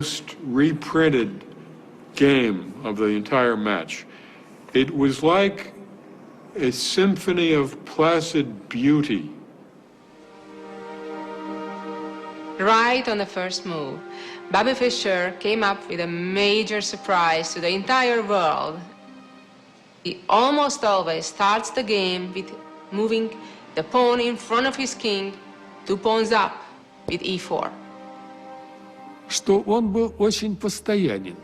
most reprinted game of the entire match. It was like a symphony of placid beauty. Right on the first move, Bobby Fischer came up with a major surprise to the entire world. He almost always starts the game with moving the pawn in front of his king 2 pawns up with e4. Что он был очень постоянен.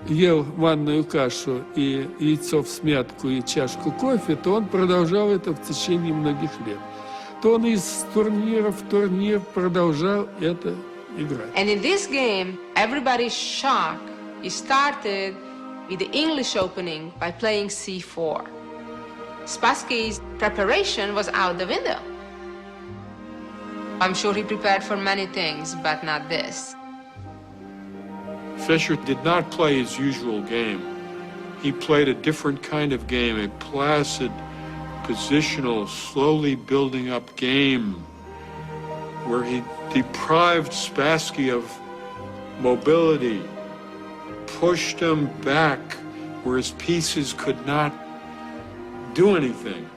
Ел манную кашу и яйцо всмятку и чашку кофе, то он продолжал это в течение многих лет. То он из турнира в турнир продолжал это играть. And in this game, everybody's shocked. He started with the English opening by playing c4. Spassky's preparation was out the window. I'm sure he prepared for many things, but not this. Fischer did not play his usual game. He played a different kind of game, a placid, positional, slowly building up game where he deprived Spassky of mobility, pushed him back where his pieces could not do anything.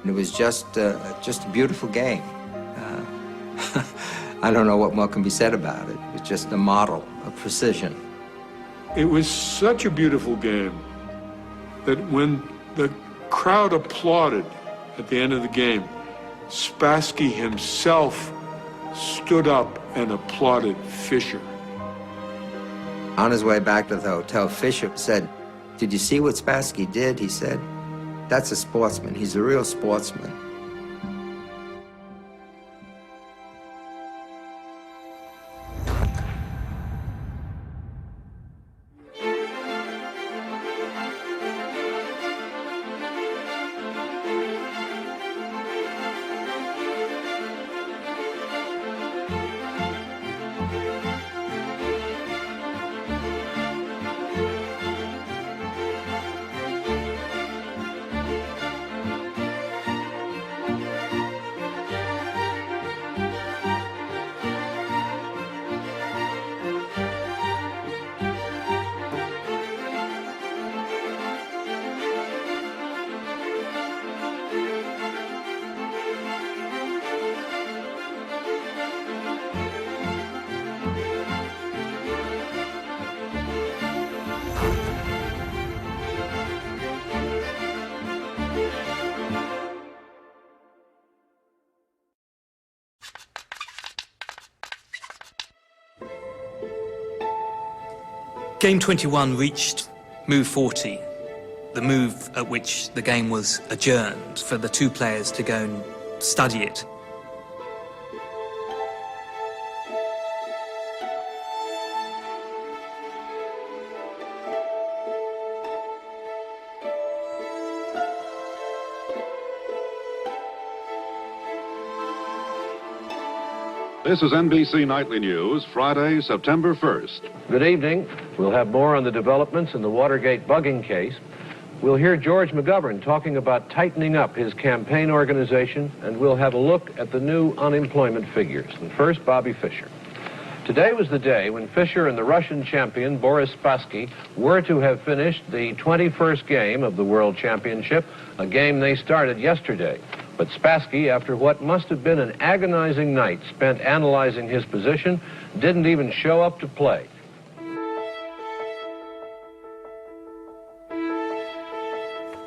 It was just a beautiful game. I don't know what more can be said about it. It's just a model of precision. It was such a beautiful game that when the crowd applauded at the end of the game, Spassky himself stood up and applauded Fischer. On his way back to the hotel, Fischer said, "Did you see what Spassky did?" He said, "That's a sportsman. He's a real sportsman." Game 21 reached move 40, the move at which the game was adjourned for the two players to go and study it. This is NBC Nightly News, Friday, September 1st. Good evening. We'll have more on the developments in the Watergate bugging case. We'll hear George McGovern talking about tightening up his campaign organization, and we'll have a look at the new unemployment figures. And first, Bobby Fischer. Today was the day when Fischer and the Russian champion, Boris Spassky, were to have finished the 21st game of the World Championship, a game they started yesterday. But Spassky, after what must have been an agonizing night spent analyzing his position, didn't even show up to play.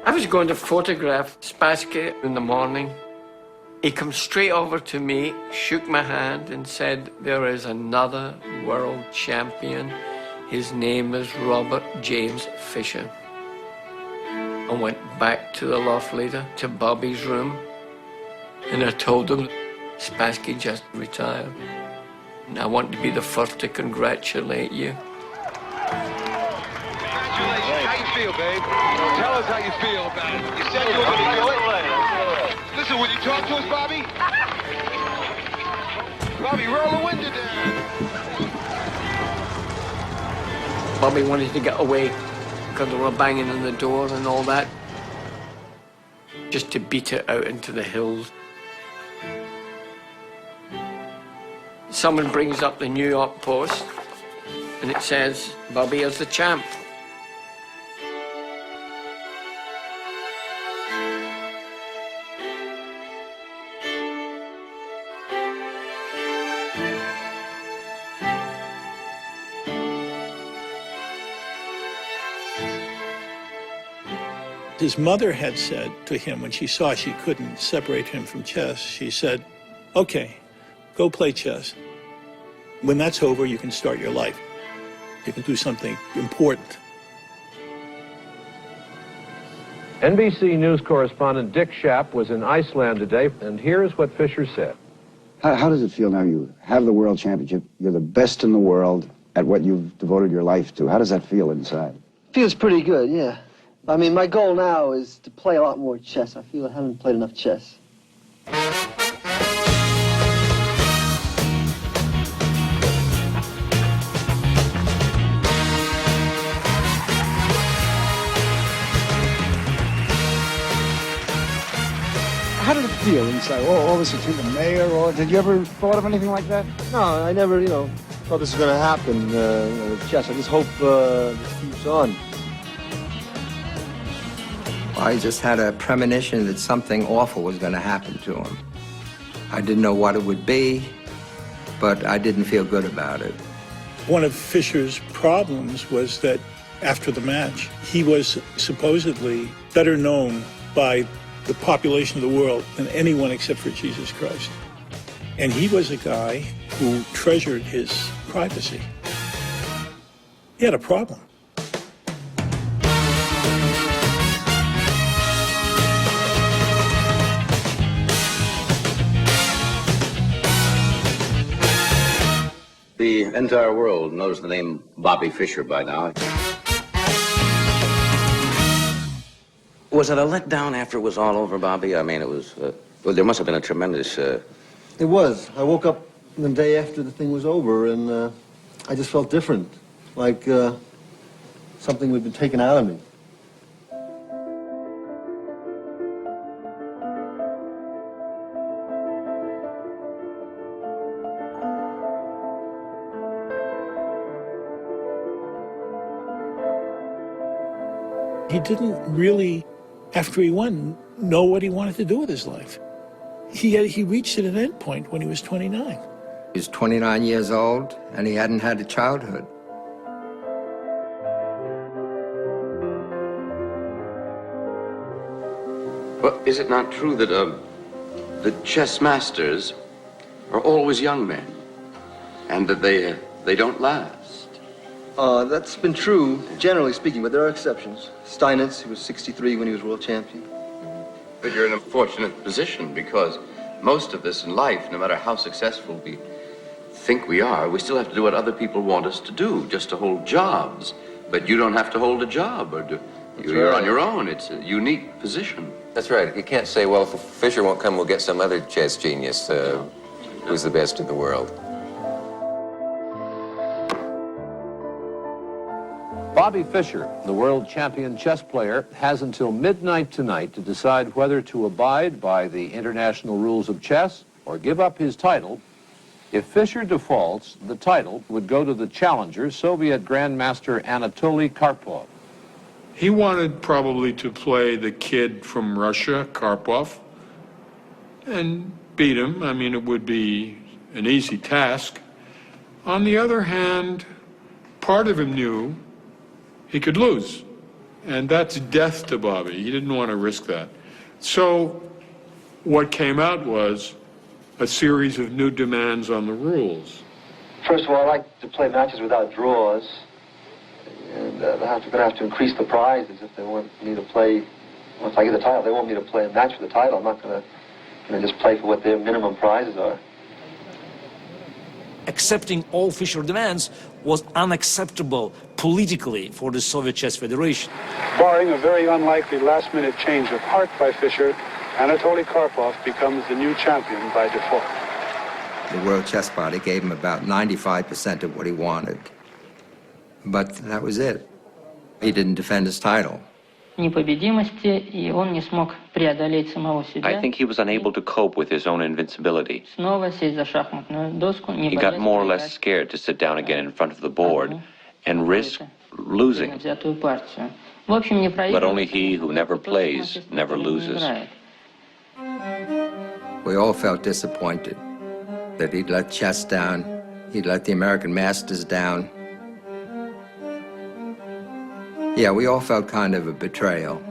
I was going to photograph Spassky in the morning. He came straight over to me, shook my hand and said, "There is another world champion. His name is Robert James Fischer." I went back to the loft leader, to Bobby's room, and I told him Spassky just retired. And I want to be the first to congratulate you. Congratulations. How you feel, babe? Tell us how you feel about it. You said you were going to do it. Listen, will you talk to us, Bobby? Bobby, roll the window down. Bobby wanted to get away because they were banging on the door and all that, just to beat it out into the hills. Someone brings up the New York Post, and it says, Bobby is the champ. His mother had said to him when she saw she couldn't separate him from chess, she said, okay, go play chess. When that's over, you can start your life. You can do something important. NBC News correspondent Dick Schaap was in Iceland today, and here's what Fischer said. How does it feel now you have the world championship? You're the best in the world at what you've devoted your life to. How does that feel inside? Feels pretty good, yeah. I mean, my goal now is to play a lot more chess. I feel I haven't played enough chess. How did it feel inside? All this between the mayor, or did you ever thought of anything like that? No, I never, thought this was going to happen with chess. I just hope this keeps on. I just had a premonition that something awful was going to happen to him. I didn't know what it would be, but I didn't feel good about it. One of Fischer's problems was that after the match, he was supposedly better known by the population of the world than anyone except for Jesus Christ. And he was a guy who treasured his privacy. He had a problem. The entire world knows the name Bobby Fischer by now. Was it a letdown after it was all over, Bobby? I mean, it was, well, there must have been a tremendous... It was. I woke up the day after the thing was over, and I just felt different, like something had been taken out of me. He didn't really, after he won, know what he wanted to do with his life. He reached at an end point when he was 29. He was 29 years old, and he hadn't had a childhood. Well, is it not true that the chess masters are always young men, and that they don't last? That's been true, generally speaking, but there are exceptions. Steinitz, who was 63 when he was world champion. But you're in a fortunate position, because most of this in life, no matter how successful we think we are, we still have to do what other people want us to do, just to hold jobs. But you don't have to hold a job, or do. You're on your own. It's a unique position. That's right. You can't say, well, if Fischer won't come, we'll get some other chess genius who's the best in the world. Bobby Fischer, the world champion chess player, has until midnight tonight to decide whether to abide by the international rules of chess or give up his title. If Fischer defaults, the title would go to the challenger, Soviet Grandmaster Anatoly Karpov. He wanted probably to play the kid from Russia, Karpov, and beat him. I mean, it would be an easy task. On the other hand, part of him knew he could lose, and that's death to Bobby. He didn't want to risk that. So what came out was a series of new demands on the rules. First of all, I like to play matches without draws, and they're going to have to increase the prizes if they want me to play. Once I get the title, they want me to play a match for the title. I'm not going to just play for what their minimum prizes are. Accepting all Fischer demands was unacceptable politically for the Soviet Chess Federation. Barring a very unlikely last-minute change of heart by Fischer, Anatoly Karpov becomes the new champion by default. The World Chess Party gave him about 95% of what he wanted. But that was it. He didn't defend his title. I think he was unable to cope with his own invincibility. He got more or less scared to sit down again in front of the board and risk losing. But only he who never plays never loses. We all felt disappointed that he'd let chess down, he'd let the American masters down. Yeah, we all felt kind of a betrayal.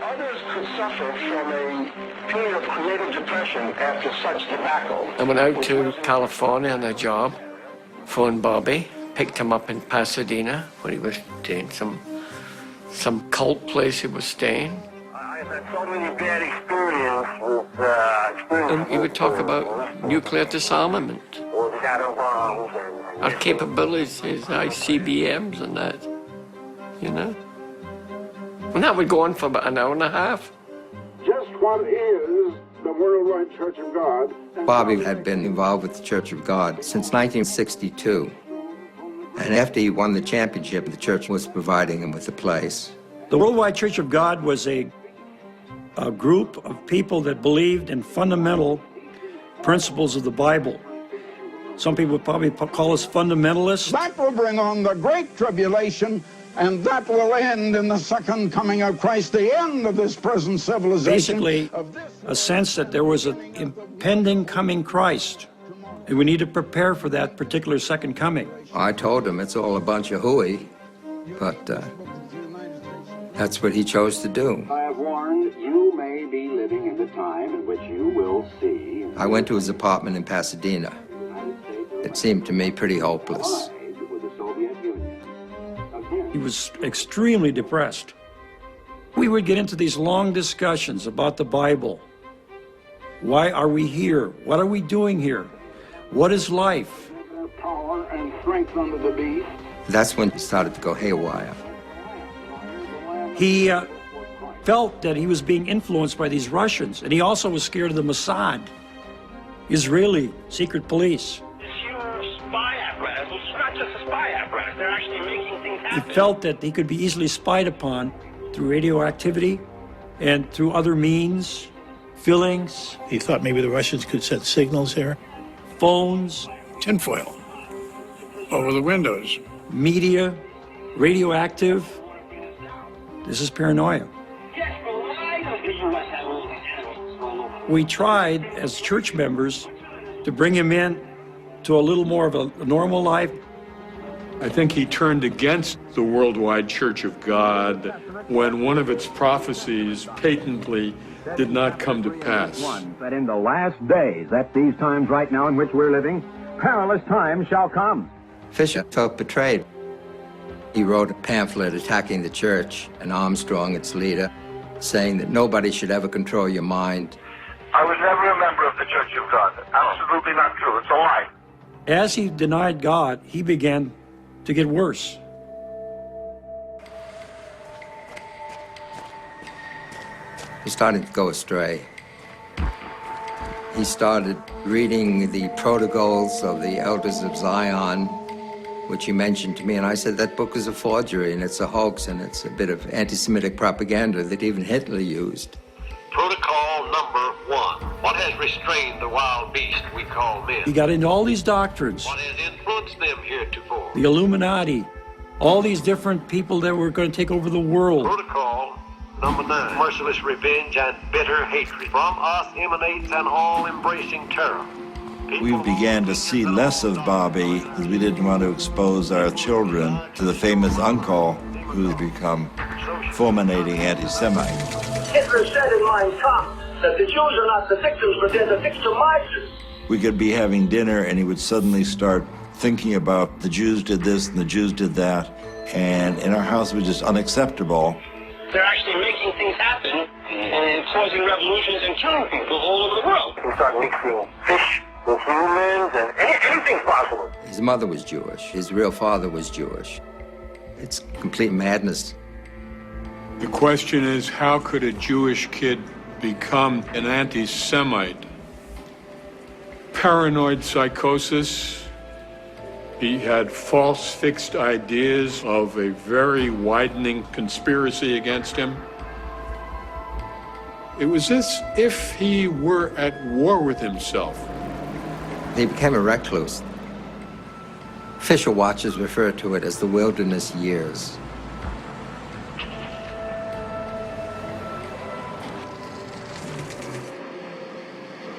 Others could suffer from a period of creative depression after such debacle. I went out to California on a job, phoned Bobby, picked him up in Pasadena, where he was staying, some cult place he was staying. I've had so many bad experiences And he would talk about nuclear disarmament, shadow bombs and our capabilities, his ICBMs and that, you know. And that would go on for about an hour and a half. just what is the Worldwide Church of God? Bobby had been involved with the Church of God since 1962. And after he won the championship, the church was providing him with a place. The Worldwide Church of God was a group of people that believed in fundamental principles of the Bible. Some people would probably call us fundamentalists. That will bring on the great tribulation, and that will end in the second coming of Christ, the end of this present civilization. Basically, a sense that there was an impending coming Christ, and we need to prepare for that particular second coming. I told him it's all a bunch of hooey, but that's what he chose to do. I have warned you may be living in the time in which you will see. I went to his apartment in Pasadena. It seemed to me pretty hopeless. He was extremely depressed. We would get into these long discussions about the Bible. Why are we here? What are we doing here? What is life? Power and strength under the beast. That's when he started to go haywire. He felt that he was being influenced by these Russians, and he also was scared of the Mossad, Israeli secret police. This huge spy apparatus, it's not just a spy apparatus, they're actually making things He happen. felt that he could be easily spied upon through radioactivity and through other means, fillings, He thought maybe the Russians could send signals there. phones, Tinfoil over the windows. media, radioactive. This is paranoia. We tried, as church members, to bring him in to a little more of a normal life. I think he turned against the Worldwide Church of God when one of its prophecies patently did not come to pass. That in the last days, at these times right now in which we're living, perilous times shall come. Fischer felt betrayed. He wrote a pamphlet attacking the church and Armstrong, its leader, saying that nobody should ever control your mind. I was never a member of the Church of God. Absolutely not true. It's a lie. As he denied God, he began to get worse. He started to go astray. He started reading the protocols of the Elders of Zion, which he mentioned to me, and I said that book is a forgery and it's a hoax and it's a bit of anti-Semitic propaganda that even Hitler used. Protocol number 1. What has restrained the wild beast we call men? He got into all these doctrines, What has influenced them heretofore? the Illuminati, all these different people that were going to take over the world. Protocol number 9. Merciless revenge and bitter hatred. From us emanates an all-embracing terror. We began to see less of Bobby because we didn't want to expose our children to the famous uncle who's become fulminating anti-Semite. Hitler said in Mein Kampf that the Jews are not the victims, but they're the victimizers. We could be having dinner and he would suddenly start thinking about the Jews did this and the Jews did that. And in our house it was just unacceptable. They're actually making things happen and causing revolutions and killing people all over the world. We start mixing fish with humans and anything's possible. His mother was Jewish. His real father was Jewish. It's complete madness. The question is, how could a Jewish kid become an anti-Semite? Paranoid psychosis. He had false fixed ideas of a very widening conspiracy against him. It was as if he were at war with himself. He became a recluse. Fischer watchers refer to it as the wilderness years.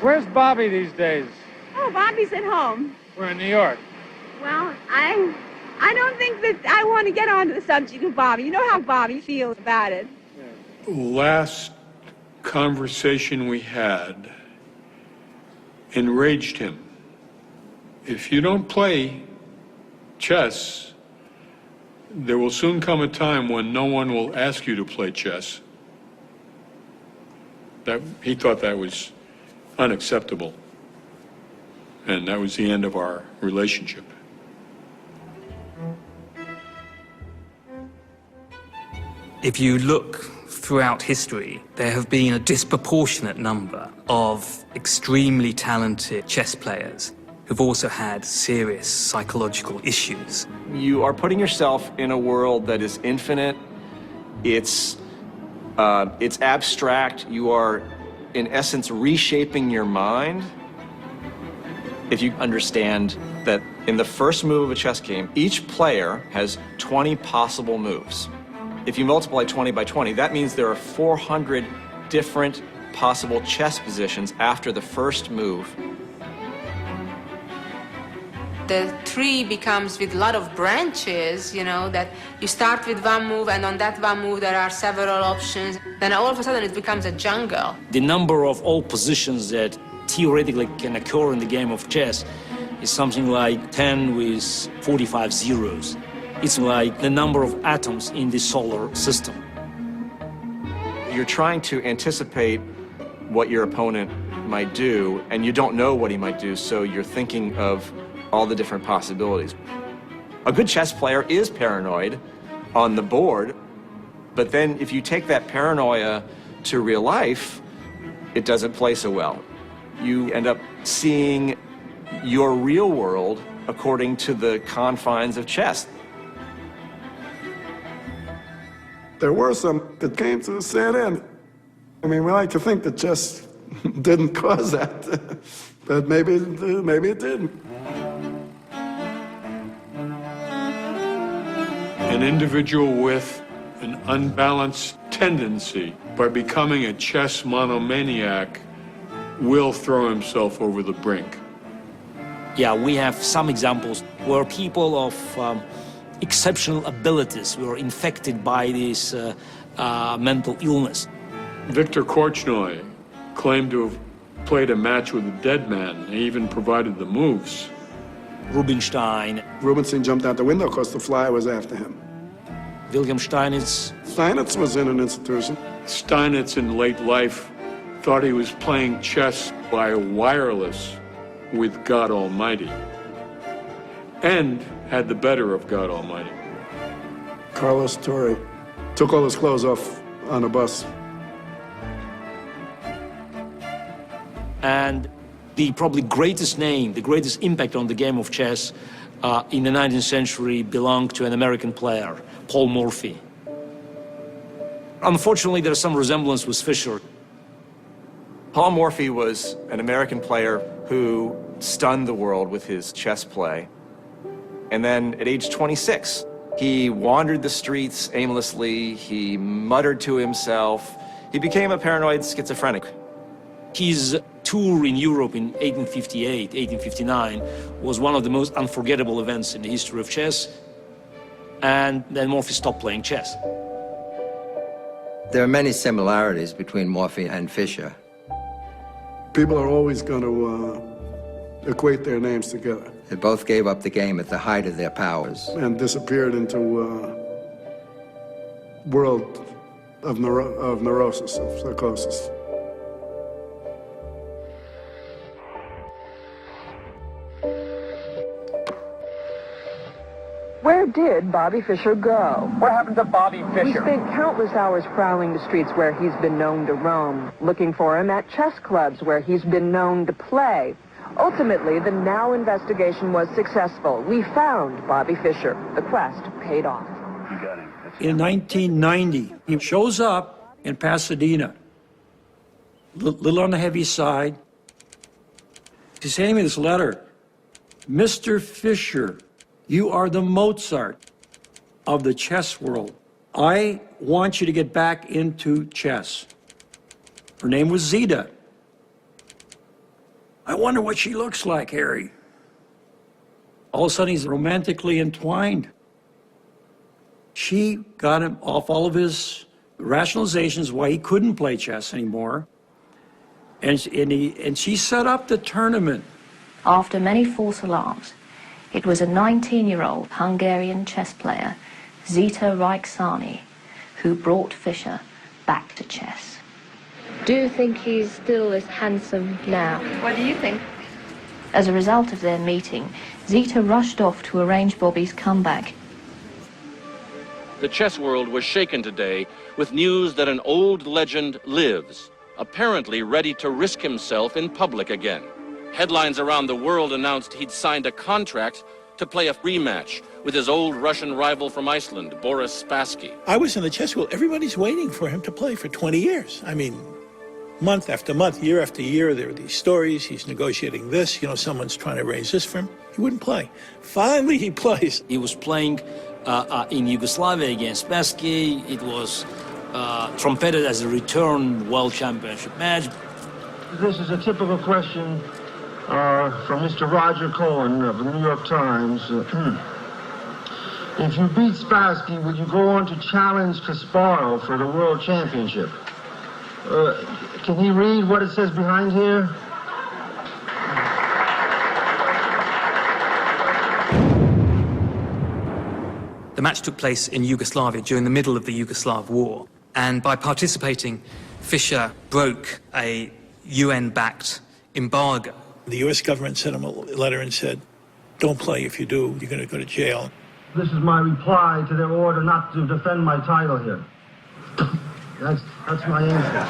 Where's Bobby these days? Oh, Bobby's at home. We're in New York. Well, I don't think that I want to get onto the subject of Bobby. You know how Bobby feels about it. Last conversation we had enraged him. If you don't play chess, there will soon come a time when no one will ask you to play chess. He thought that was unacceptable. And that was the end of our relationship. If you look throughout history, there have been a disproportionate number of extremely talented chess players who've also had serious psychological issues. You are putting yourself in a world that is infinite. It's abstract. You are, in essence, reshaping your mind. If you understand that in the first move of a chess game, each player has 20 possible moves. If you multiply 20 by 20, that means there are 400 different possible chess positions after the first move. The tree becomes with a lot of branches, you know, that you start with one move, and on that one move there are several options. Then all of a sudden it becomes a jungle. The number of all positions that theoretically can occur in the game of chess is something like 10 with 45 zeros. It's like the number of atoms in the solar system. You're trying to anticipate what your opponent might do, and you don't know what he might do, so you're thinking of all the different possibilities. A good chess player is paranoid on the board, but then if you take that paranoia to real life, it doesn't play so well. You end up seeing your real world according to the confines of chess. There were some that came to a sad end. I mean, we like to think that chess didn't cause that, but maybe it didn't. An individual with an unbalanced tendency, by becoming a chess monomaniac, will throw himself over the brink. Yeah, we have some examples where people of exceptional abilities were infected by this mental illness. Victor Korchnoi claimed to have played a match with a dead man. He even provided the moves. Rubinstein. Rubinstein jumped out the window because the fly was after him. Wilhelm Steinitz. Steinitz was in an institution. Steinitz in late life thought he was playing chess by wireless with God Almighty, and had the better of God Almighty. Carlos Torre took all his clothes off on a bus. And the probably greatest name, the greatest impact on the game of chess in the 19th century belonged to an American player, Paul Morphy. Unfortunately, there's some resemblance with Fischer. Paul Morphy was an American player who stunned the world with his chess play. And then at age 26, he wandered the streets aimlessly, he muttered to himself, he became a paranoid schizophrenic. His tour in Europe in 1858, 1859 was one of the most unforgettable events in the history of chess. And then Morphy stopped playing chess. There are many similarities between Morphy and Fischer. People are always going to equate their names together. They both gave up the game at the height of their powers. And disappeared into a world of neurosis, of psychosis. Where did Bobby Fischer go? What happened to Bobby We Fischer? spent countless hours prowling the streets where he's been known to roam, looking for him at chess clubs where he's been known to play. Ultimately, the Now investigation was successful. We found Bobby Fischer. The quest paid off. In 1990, he shows up in Pasadena, little on the heavy side. He's handing me this letter. Mr. Fischer, You are the Mozart of the chess world. I want you to get back into chess. Her name was Zita. I wonder what she looks like, Harry. All of a sudden, he's romantically entwined. She got him off all of his rationalizations why he couldn't play chess anymore. And she set up the tournament. After many false alarms, it was a 19-year-old Hungarian chess player, Zita Reiksani, who brought Fischer back to chess. Do you think he's still as handsome now? What do you think? As a result of their meeting, Zita rushed off to arrange Bobby's comeback. The chess world was shaken today with news that an old legend lives, apparently ready to risk himself in public again. Headlines around the world announced he'd signed a contract to play a rematch with his old Russian rival from Iceland, Boris Spassky. I was in the chess world. Everybody's waiting for him to play for 20 years. I mean, month after month, year after year, there are these stories. He's negotiating this. Someone's trying to raise this for him. He wouldn't play. Finally, he plays. He was playing in Yugoslavia against Spassky. It was trumpeted as a return World Championship match. This is a typical question from Mr. Roger Cohen of the New York Times. If you beat Spassky, will you go on to challenge Kasparov for the World Championship? Can he read what it says behind here? The match took place in Yugoslavia during the middle of the Yugoslav War, and by participating, Fischer broke a UN-backed embargo. The U.S. government sent him a letter and said, don't play. If you do, you're going to go to jail. This is my reply to their order not to defend my title here. That's my answer.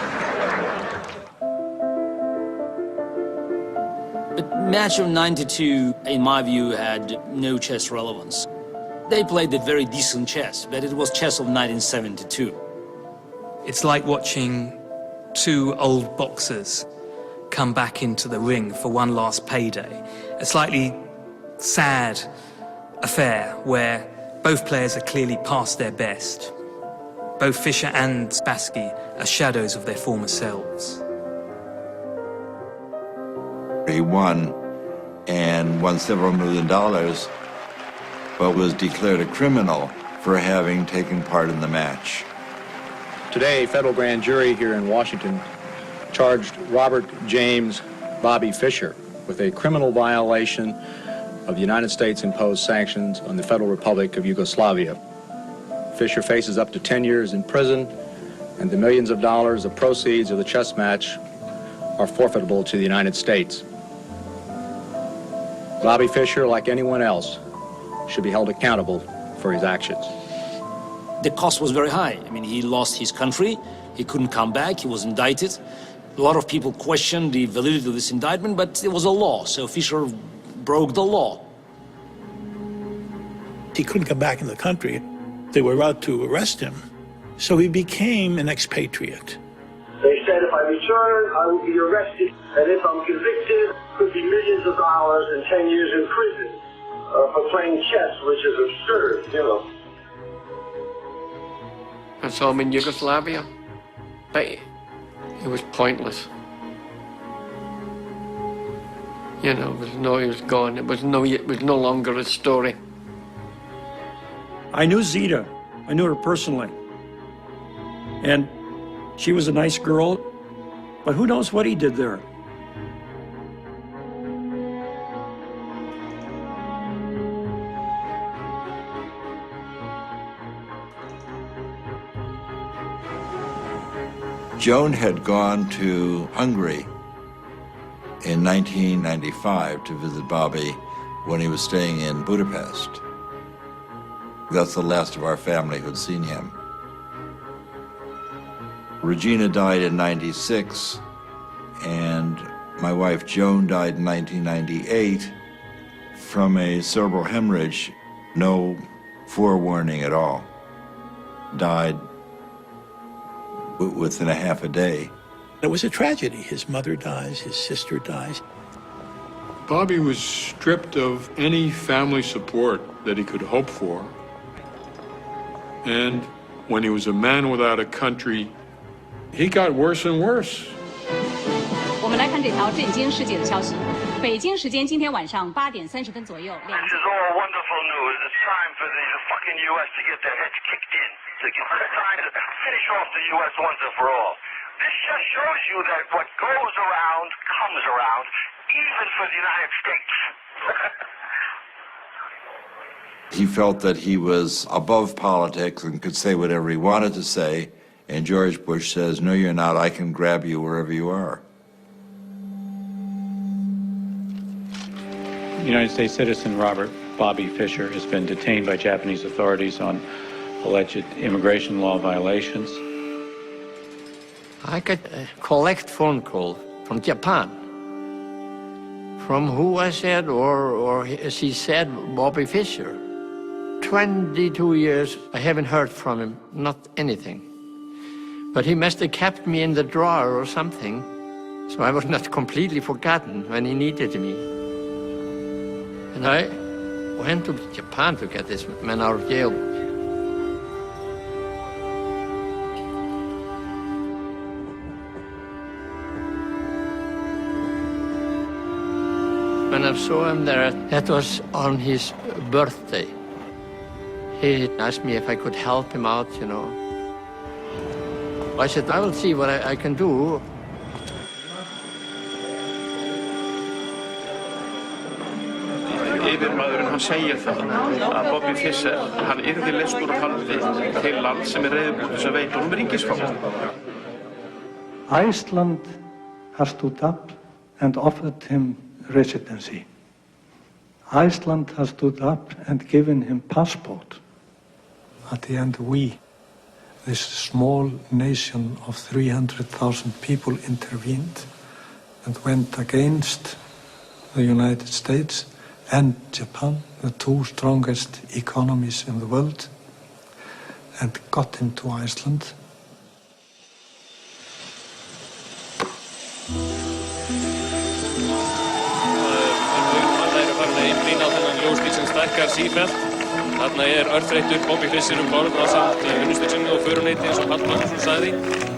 The match of 92, in my view, had no chess relevance. They played a very decent chess, but it was chess of 1972. It's like watching two old boxers come back into the ring for one last payday. A slightly sad affair where both players are clearly past their best. Both Fischer and Spassky are shadows of their former selves. He won and won several $1 million, but was declared a criminal for having taken part in the match. Today, a federal grand jury here in Washington charged Robert James Bobby Fischer with a criminal violation of the United States imposed sanctions on the Federal Republic of Yugoslavia. Fischer faces up to 10 years in prison, and the millions of dollars of proceeds of the chess match are forfeitable to the United States. Bobby Fischer, like anyone else, should be held accountable for his actions. The cost was very high. I mean, he lost his country, he couldn't come back, he was indicted. A lot of people questioned the validity of this indictment, but it was a law, so Fischer broke the law. He couldn't come back in the country. They were out to arrest him, so he became an expatriate. They said if I return, I will be arrested, and if I'm convicted, it could be millions of dollars and 10 years in prison for playing chess, which is absurd, I saw him in Yugoslavia, but it was pointless. He was gone. It was no longer a story. I knew Zita. I knew her personally. And she was a nice girl, but who knows what he did there. Joan had gone to Hungary in 1995 to visit Bobby when he was staying in Budapest. That's the last of our family who'd seen him. Regina died in '96, and my wife Joan died in 1998 from a cerebral hemorrhage, no forewarning at all. Died within a half a day. It was a tragedy. His mother dies, his sister dies. Bobby was stripped of any family support that he could hope for. And when he was a man without a country, he got worse and worse. 我们来看这条震惊世界的消息。北京时间今天晚上8点30分左右。 This is all wonderful news. It's time for the fucking U.S. to get their heads kicked in. It's time to finish off the U.S. once and for all. This just shows you that what goes around comes around, even for the United States. He felt that he was above politics and could say whatever he wanted to say, and George Bush says, no, you're not. I can grab you wherever you are. United States citizen Robert Bobby Fischer has been detained by Japanese authorities on alleged immigration law violations. I got a collect phone call from Japan. From who I said, or she said, Bobby Fischer. 22 years, I haven't heard from him, not anything. But he must have kept me in the drawer or something, so I was not completely forgotten when he needed me. And I went to Japan to get this man out of jail. When I saw him there, that was on his birthday. He asked me if I could help him out, you know. I said, I will see what I can do. Yfirmaðurinn hann segir það að Bobby Fischer hann yrði leystur af haldi til land sem reiðubúið þess að veita honum ríkisfang. Iceland has stood up and offered him residency. Iceland has stood up and given him passport. At the end, we, this small nation of 300,000 people, intervened and went against the United States and Japan, the two strongest economies in the world, and got him to Iceland. Þarna örþreyttur Bobby Fischer borð ásamt unnustu sinni og föruneyti eins og Hall Magnússon sagði.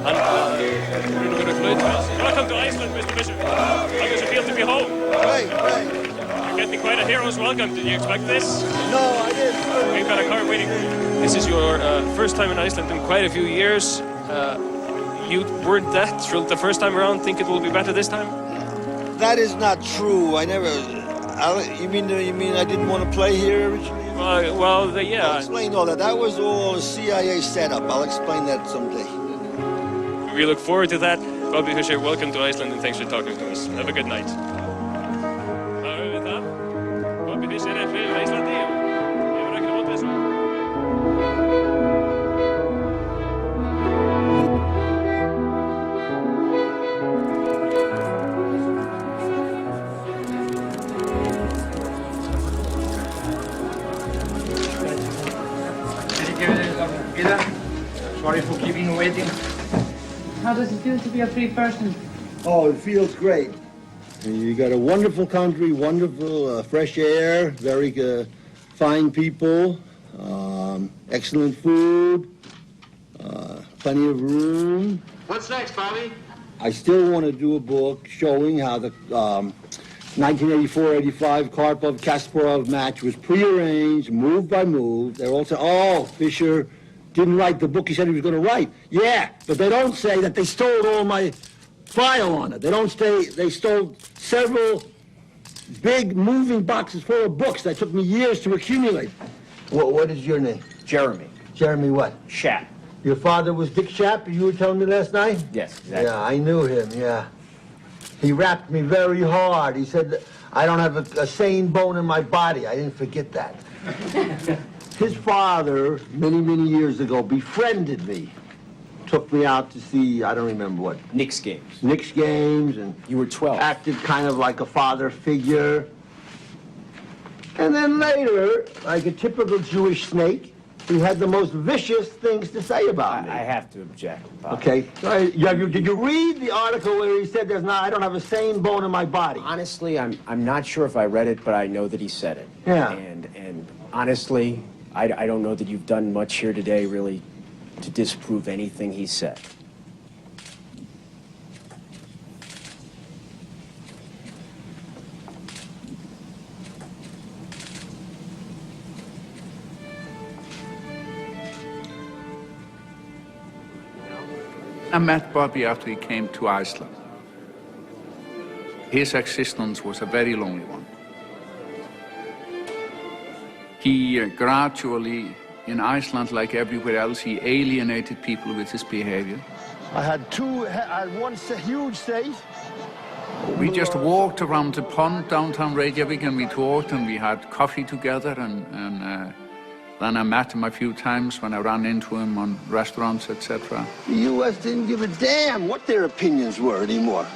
Hann fyrir flaut. Welcome to Iceland, Mr. Fischer. How does it feel to be home? Great. You're getting quite a hero's welcome. Did you expect this? No, I didn't. We've got a car waiting. This is your first time in Iceland in quite a few years. You weren't that thrilled the first time around. Think it will be better this time? That is not true. I never. You mean I didn't want to play here originally? Yeah. I'll explain all that. That was all a CIA setup. I'll explain that someday. We look forward to that. Bobby Fischer, welcome to Iceland and thanks for talking to us. Have a good night. Bobby Fischer fyrir Íslandi. Ég var ekki á móti þessu. Sorry for keeping you waiting. How does it feel to be a free person? Oh, it feels great. You got a wonderful country, wonderful fresh air, very fine people, excellent food, plenty of room. What's next, Bobby? I still want to do a book showing how the 1984-85 Karpov-Kasparov match was prearranged, move by move. They're all saying, oh, Fischer didn't write the book he said he was going to write. Yeah, but they don't say that they stole all my file on it. They don't say they stole several big moving boxes full of books that took me years to accumulate. What is your name? Jeremy. Jeremy what? Schaap. Your father was Dick Schaap, you were telling me last night? Yes, exactly. Yeah, I knew him, yeah. He rapped me very hard. He said, I don't have a sane bone in my body. I didn't forget that. His father, many, many years ago, befriended me. Took me out to see, I don't remember what. Knicks games. Knicks games, and you were 12. Acted kind of like a father figure. And then later, like a typical Jewish snake, who had the most vicious things to say about me. I have to object, Bob. Okay. Did you read the article where he said I don't have a sane bone in my body? Honestly, I'm not sure if I read it, but I know that he said it. Yeah. And honestly, I don't know that you've done much here today, really, to disprove anything he said. I met Bobby after he came to Iceland. His existence was a very lonely one. He gradually, in Iceland like everywhere else, he alienated people with his behavior. I had one huge state. We just walked around the pond downtown Reykjavik, and we talked and we had coffee together, and then I met him a few times when I ran into him on restaurants, etc. The U.S. didn't give a damn what their opinions were anymore.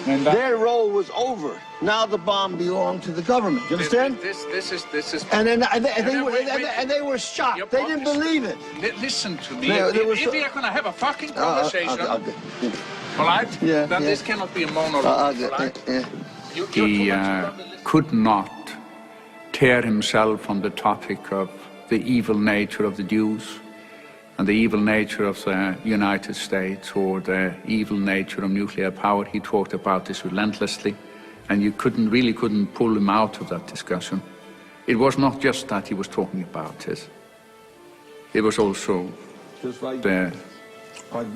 Their role was over. Now the bomb belonged to the government. You understand? This is. And they were shocked. They didn't believe it. Listen to me. If we are going to have a fucking conversation, polite, then this cannot be a monologue. He could not tear himself from the topic of the evil nature of the Jews and the evil nature of the United States or the evil nature of nuclear power. He talked about this relentlessly, and you really couldn't pull him out of that discussion. It was not just that he was talking about it. It was also the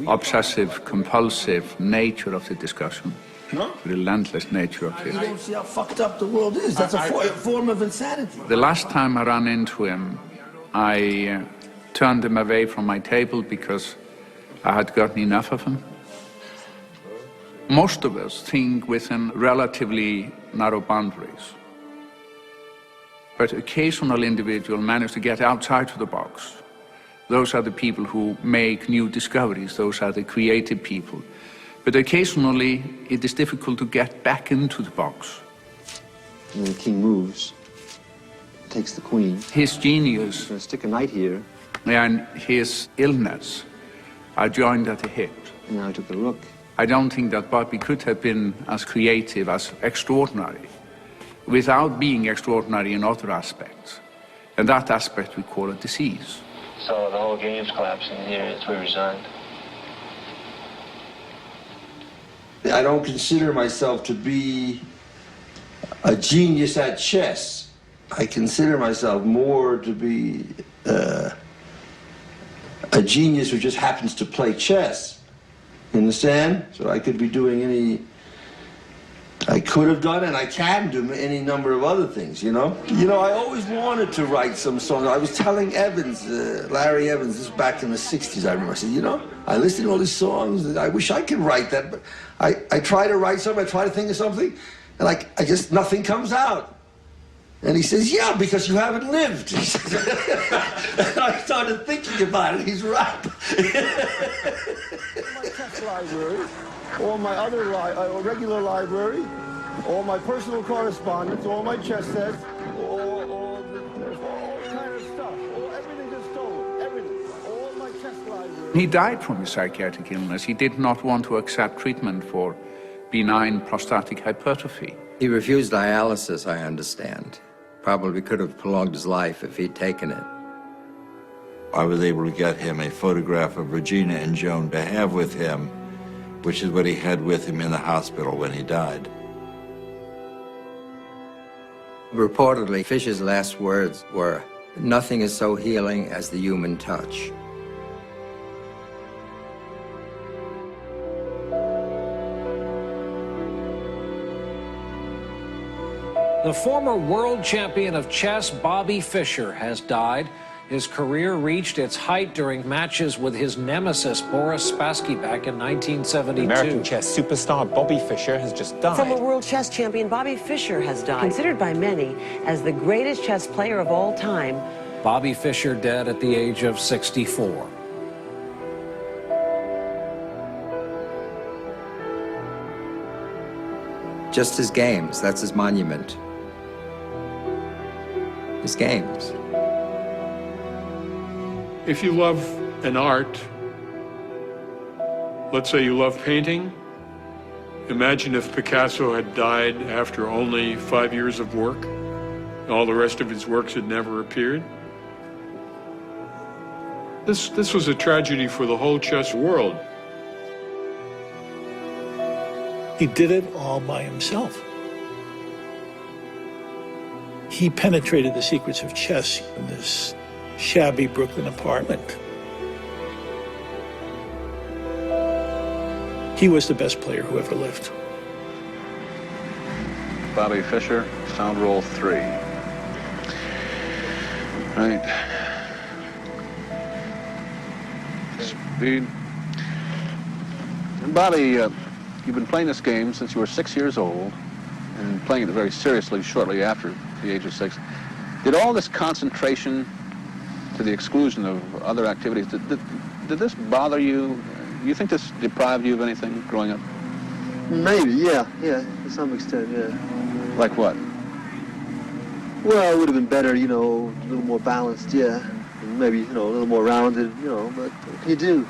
obsessive, compulsive nature of the discussion, the relentless nature of it. You don't see how fucked up the world is. That's a form of insanity. The last time I ran into him, I turned him away from my table because I had gotten enough of him. Most of us think within relatively narrow boundaries. But occasional individuals manage to get outside of the box. Those are the people who make new discoveries. Those are the creative people. But occasionally, it is difficult to get back into the box. And the king moves, takes the queen. His genius. Gonna stick a knight here. And his illness are joined at the hip. And now I took the rook. I don't think that Bobby could have been as creative, as extraordinary, without being extraordinary in other aspects. And that aspect we call a disease. So the whole game's collapsing here, it's we resigned. I don't consider myself to be a genius at chess. I consider myself more to be a genius who just happens to play chess. You understand? So I could be doing I could have done and I can do any number of other things, you know? You know, I always wanted to write some songs. I was telling Evans, Larry Evans, this was back in the 60s, I remember. I said, you know, I listen to all these songs, and I wish I could write that, but I try to write something, I try to think of something, and I just, nothing comes out. And he says, yeah, because you haven't lived. And I started thinking about it, he's right. My test library, all my other regular library, all my personal correspondence, all my chess sets, all kind of stuff. Everything is stolen, everything. All my test library. He died from his psychiatric illness. He did not want to accept treatment for benign prostatic hypertrophy. He refused dialysis, I understand. Probably could have prolonged his life if he'd taken it. I was able to get him a photograph of Regina and Joan to have with him, which is what he had with him in the hospital when he died. Reportedly, Fischer's last words were, "Nothing is so healing as the human touch." The former world champion of chess, Bobby Fischer, has died. His career reached its height during matches with his nemesis, Boris Spassky, back in 1972. American chess superstar Bobby Fischer has just died. Former world chess champion Bobby Fischer has died. Considered by many as the greatest chess player of all time. Bobby Fischer dead at the age of 64. Just his games, that's his monument. His games. If you love an art, let's say you love painting, imagine if Picasso had died after only 5 years of work. All the rest of his works had never appeared. This was a tragedy for the whole chess world. He did it all by himself. He penetrated the secrets of chess in this shabby Brooklyn apartment. He was the best player who ever lived. Bobby Fischer, sound roll 3. Right. Speed. And Bobby, you've been playing this game since you were 6 years old and playing it very seriously shortly after the age of 6. Did all this concentration to the exclusion of other activities, did this bother you? You think this deprived you of anything growing up? Maybe, yeah, to some extent, yeah. Like what? Well, it would have been better, you know, a little more balanced, yeah. And maybe, you know, a little more rounded, you know, but what can you do?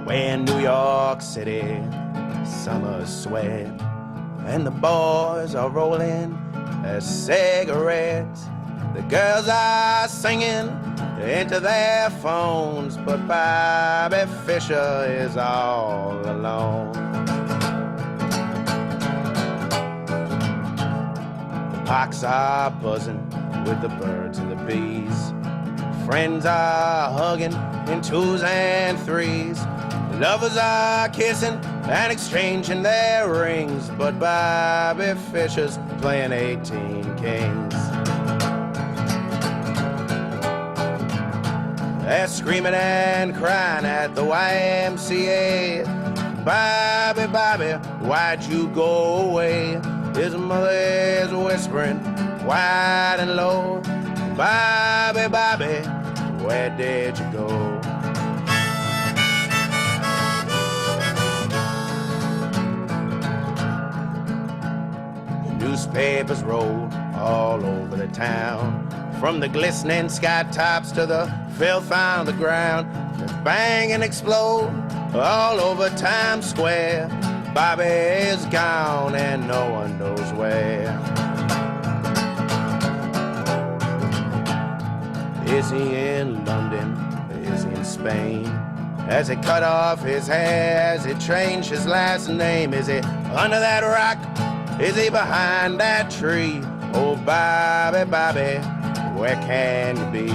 We're in New York City, summer sweat, and the boys are rolling their cigarettes. The girls are singing into their phones, but Bobby Fischer is all alone. The parks are buzzing with the birds and the bees. Friends are hugging in 2s and 3s. Lovers are kissing and exchanging their rings, but Bobby Fischer's playing 18 kings. They're screaming and crying at the YMCA. Bobby, Bobby, why'd you go away? His mother is whispering wide and low. Bobby, Bobby, where did you go? Newspapers rolled all over the town, from the glistening sky tops to the filth on the ground. They bang and explode all over Times Square. Bobby is gone and no one knows where. Is he in London? Is he in Spain? Has he cut off his hair? Has he changed his last name? Is he under that rock? Is he behind that tree? Oh, Bobby, Bobby, where can you be?